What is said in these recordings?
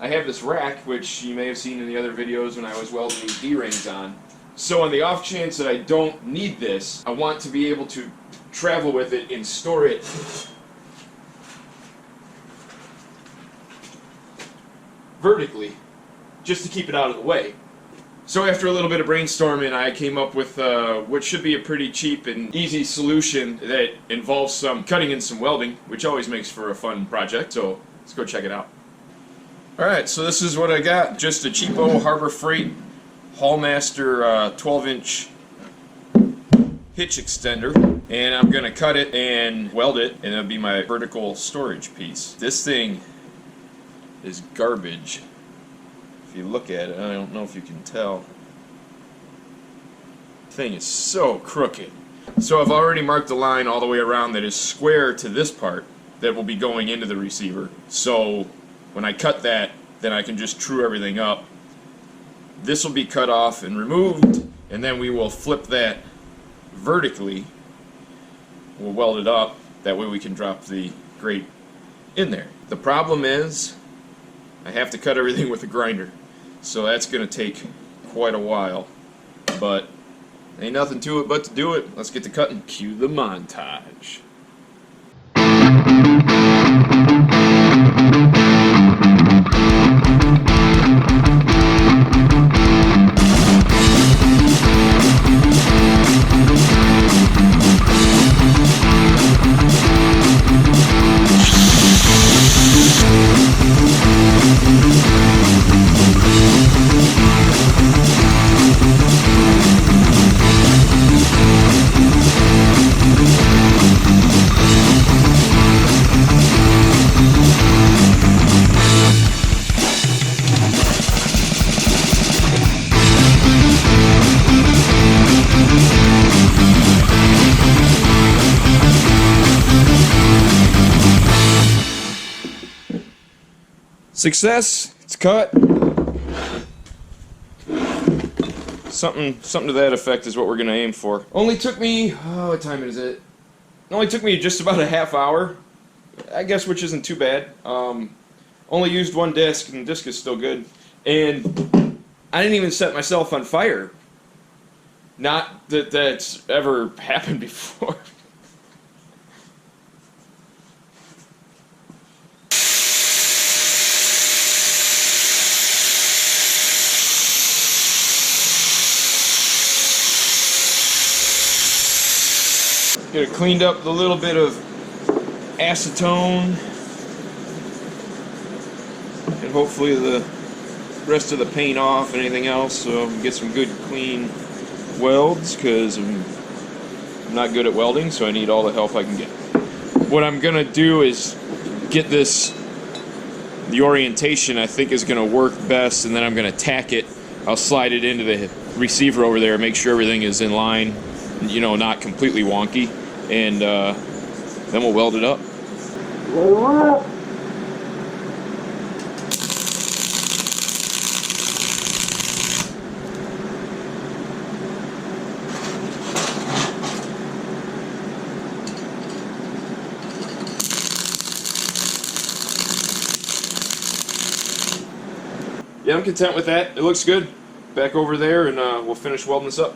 I have this rack, which you may have seen in the other videos when I was welding these D-rings on. So on the off chance that I don't need this, I want to be able to travel with it and store it vertically, just to keep it out of the way. So after a little bit of brainstorming, I came up with what should be a pretty cheap and easy solution that involves some cutting and some welding, which always makes for a fun project, so let's go check it out. Alright, so this is what I got. Just a cheapo Harbor Freight Hallmaster 12-inch hitch extender, and I'm going to cut it and weld it, and it'll be my vertical storage piece. This thing is garbage. If you look at it, I don't know if you can tell. The thing is so crooked. So I've already marked a line all the way around that is square to this part that will be going into the receiver. So when I cut that, then I can just true everything up. This will be cut off and removed, and then we will flip that vertically. We'll weld it up, that way we can drop the grate in there. The problem is I have to cut everything with a grinder, so that's going to take quite a while, but ain't nothing to it but to do it. Let's get to cutting. Cue the montage. Success! It's cut. Something to that effect is what we're gonna aim for. Only took me, what time is it? It only took me just about a half hour, I guess, which isn't too bad. Only used one disc, and the disc is still good. And I didn't even set myself on fire. Not that that's ever happened before. Get it cleaned up with a little bit of acetone, and hopefully the rest of the paint off and anything else, so we get some good clean welds, because I'm not good at welding, so I need all the help I can get. What I'm gonna do is get this, the orientation I think is gonna work best, and then I'm gonna tack it. I'll slide it into the receiver over there, make sure everything is in line, you know, not completely wonky, and then we'll weld it up. Yeah, I'm content with that. It looks good. Back over there, and we'll finish welding this up.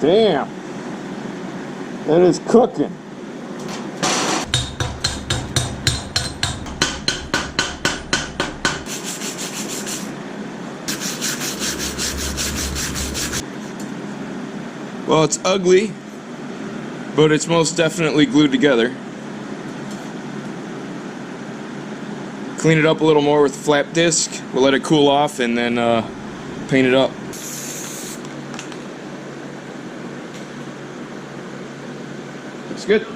Damn, that is cooking. Well, it's ugly, but it's most definitely glued together. Clean it up a little more with the flap disc. We'll let it cool off and then paint it up. Looks good.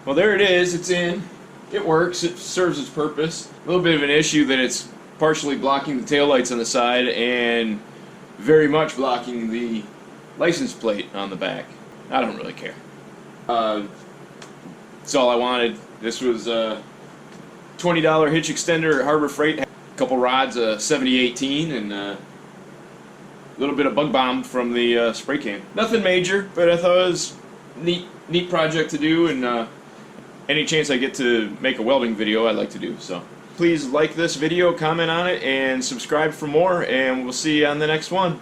Well, there it is. It's in. It works. It serves its purpose. A little bit of an issue that it's partially blocking the taillights on the side and very much blocking the license plate on the back. I don't really care. That's all I wanted. This was a $20 hitch extender at Harbor Freight. A couple rods, a 7018, and a little bit of bug bomb from the spray can. Nothing major, but I thought it was a neat project to do, and any chance I get to make a welding video, I'd like to do. So please like this video, comment on it, and subscribe for more, and we'll see you on the next one.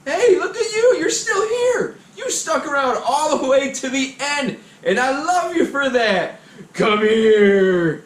Hey, look at you! You're still here! You stuck around all the way to the end, and I love you for that! Come here!